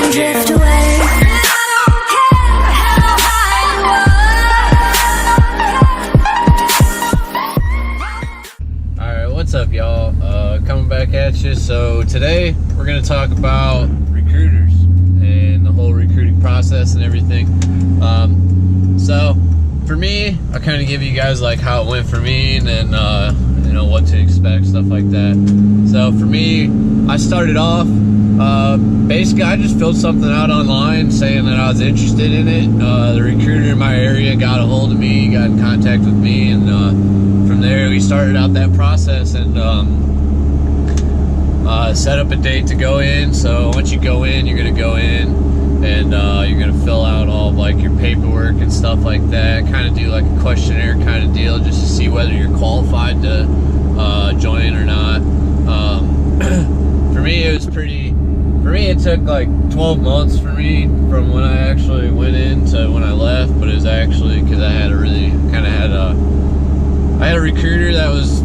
and drift away. Alright, what's up y'all? Coming back at you. So today we're going to talk about recruiters and the whole recruiting process and everything. So for me, I'll kind of give you guys like how it went for me and then you know what to expect, stuff like that. So for me, I started off basically I just filled something out online saying that I was interested in it. The recruiter in my area got a hold of me, got in contact with me, and from there we started out that process and set up a date to go in. So once you go in, you're gonna go in and you're gonna fill out all of, like, your paperwork and stuff like that, kind of do like a questionnaire kind of deal just to see whether you're qualified to join or not. For me it took like 12 months for me from when I actually went in to when I left, but it was actually because I had a recruiter that was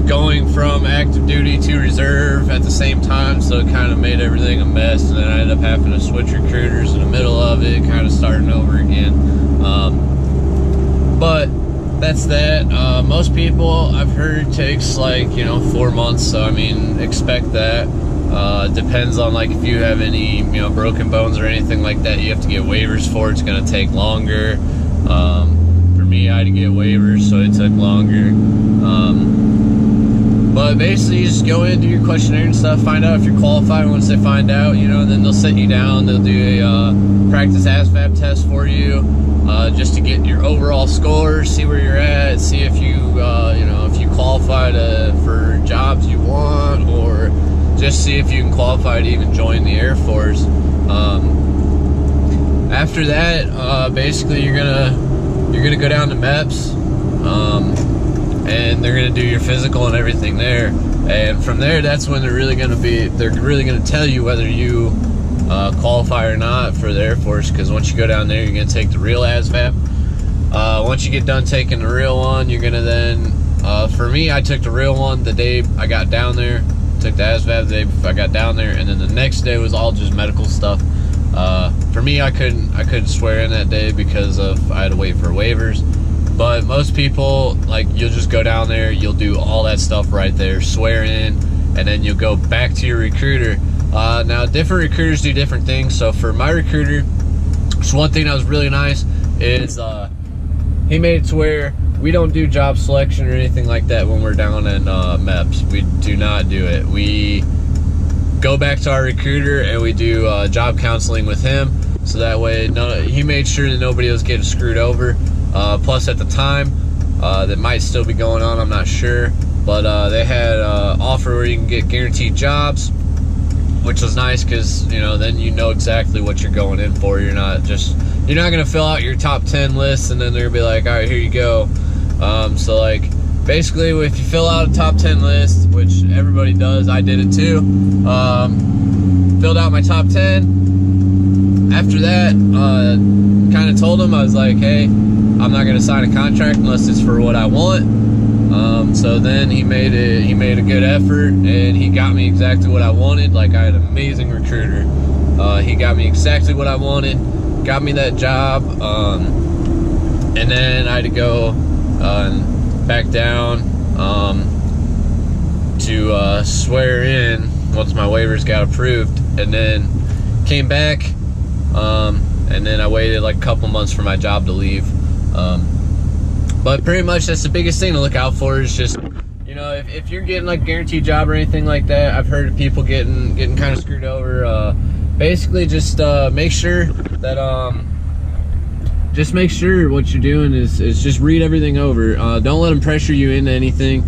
going from active duty to reserve at the same time, so it kind of made everything a mess, and then I ended up having to switch recruiters in the middle of it, kind of starting over again. But that's that. Most people I've heard takes like 4 months, so I mean expect that. Depends on like if you have any broken bones or anything like that, you have to get waivers for. It's going to take longer. For me, I had to get waivers, so it took longer. But basically, you just go in, do your questionnaire and stuff, find out if you're qualified. Once they find out, then they'll sit you down. They'll do a practice ASVAB test for you, just to get your overall score, see where you're at, see if you, if you qualify for jobs you want, or just see if you can qualify to even join the Air Force. After that, basically, you're gonna go down to MEPS. And they're gonna do your physical and everything there, and from there, that's when they're really gonna tell you whether you qualify or not for the Air Force. Because once you go down there, you're gonna take the real ASVAB. Once you get done taking the real one, you're gonna then, for me, I took the real one the day I got down there, took the ASVAB the day I got down there, and then the next day was all just medical stuff. For me, I couldn't swear in that day because I had to wait for waivers. But most people, like, you'll just go down there, you'll do all that stuff right there, swear in, and then you'll go back to your recruiter. Now, different recruiters do different things. So for my recruiter, so one thing that was really nice is he made it to where we don't do job selection or anything like that when we're down in MEPS. We do not do it. We go back to our recruiter and we do job counseling with him. So that way, he made sure that nobody was getting screwed over. Plus at the time, that might still be going on, I'm not sure, but they had an offer where you can get guaranteed jobs, which was nice because then you know exactly what you're going in for. You're not gonna fill out your top 10 lists and then they're gonna be like, all right, here you go. So like basically, if you fill out a top 10 list, which everybody does, I did it too, filled out my top 10. After that, kind of told him, I was like, hey, I'm not gonna sign a contract unless it's for what I want. So then he made a good effort and he got me exactly what I wanted. Like, I had an amazing recruiter. He got me exactly what I wanted, got me that job, and then I had to go back down to swear in once my waivers got approved, and then came back, and then I waited like a couple months for my job to leave. But pretty much that's the biggest thing to look out for is just, if you're getting like a guaranteed job or anything like that. I've heard of people getting kind of screwed over. Basically just make sure that what you're doing is just read everything over. Don't let them pressure you into anything.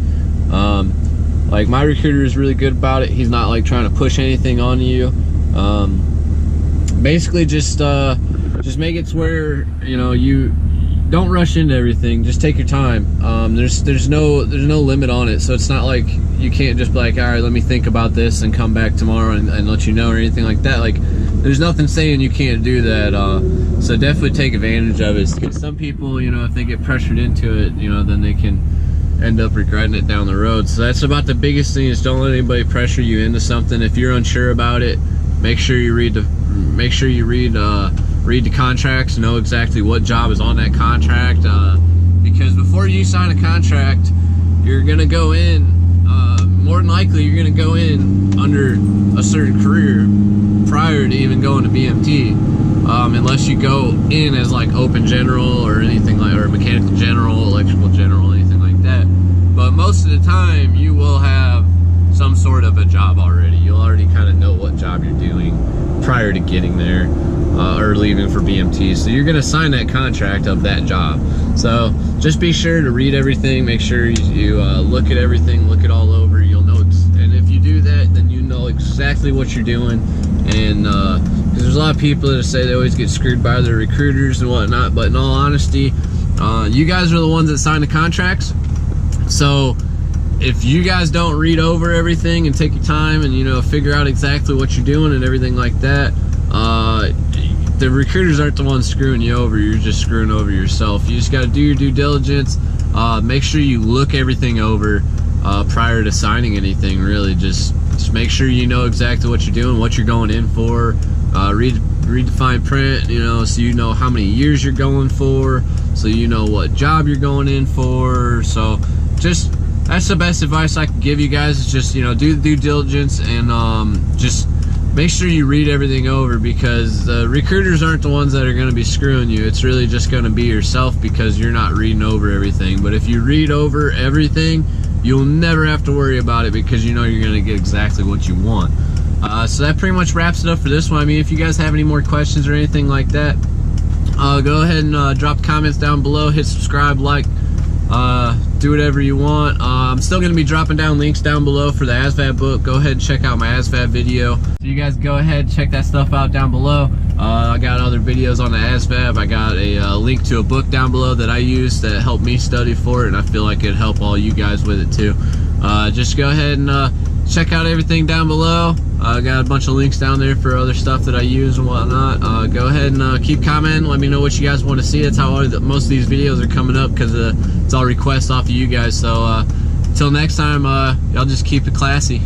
Like, my recruiter is really good about it. He's not like trying to push anything on you. Basically just make it to where you don't rush into everything. Just take your time. There's no limit on it, so it's not like you can't just be like, all right, let me think about this and come back tomorrow and let you know, or anything like that. Like, there's nothing saying you can't do that. So definitely take advantage of it, because some people, if they get pressured into it, then they can end up regretting it down the road. So that's about the biggest thing, is don't let anybody pressure you into something. If you're unsure about it, make sure you read make sure you read the contracts, know exactly what job is on that contract, because before you sign a contract, you're gonna go in, more than likely you're gonna go in under a certain career prior to even going to BMT, unless you go in as like open general or anything like, or mechanical general, electrical general, anything like that. But most of the time you will have some sort of a job already. You'll already kind of know what job you're doing prior to getting there, or leaving for BMT. So you're gonna sign that contract of that job. So just be sure to read everything, make sure you look at everything, look it all over. You'll know, and if you do that, then you know exactly what you're doing. And because there's a lot of people that say they always get screwed by their recruiters and whatnot, but in all honesty, you guys are the ones that sign the contracts. So if you guys don't read over everything and take your time and, you know, figure out exactly what you're doing and everything like that, the recruiters aren't the ones screwing you over. You're just screwing over yourself. You just got to do your due diligence. Make sure you look everything over prior to signing anything. Really, just make sure you know exactly what you're doing, what you're going in for. Read the fine print, you know, so you know how many years you're going for, so you know what job you're going in for. So just, that's the best advice I can give you guys, is just, you know, do the due diligence and just make sure you read everything over, because the recruiters aren't the ones that are going to be screwing you. It's really just going to be yourself, because you're not reading over everything. But if you read over everything, you'll never have to worry about it, because you know you're going to get exactly what you want. So that pretty much wraps it up for this one. I mean, if you guys have any more questions or anything like that, go ahead and drop comments down below, hit subscribe, like, do whatever you want. I'm still going to be dropping down links down below for the ASVAB book. Go ahead and check out my ASVAB video. So you guys go ahead and check that stuff out down below. I got other videos on the ASVAB. I got a link to a book down below that I use that helped me study for it, and I feel like it'd help all you guys with it too. Just go ahead and check out everything down below. I got a bunch of links down there for other stuff that I use and whatnot. Go ahead and keep commenting. Let me know what you guys want to see. That's how most of these videos are coming up, because it's all requests off of you guys. So until next time, y'all just keep it classy.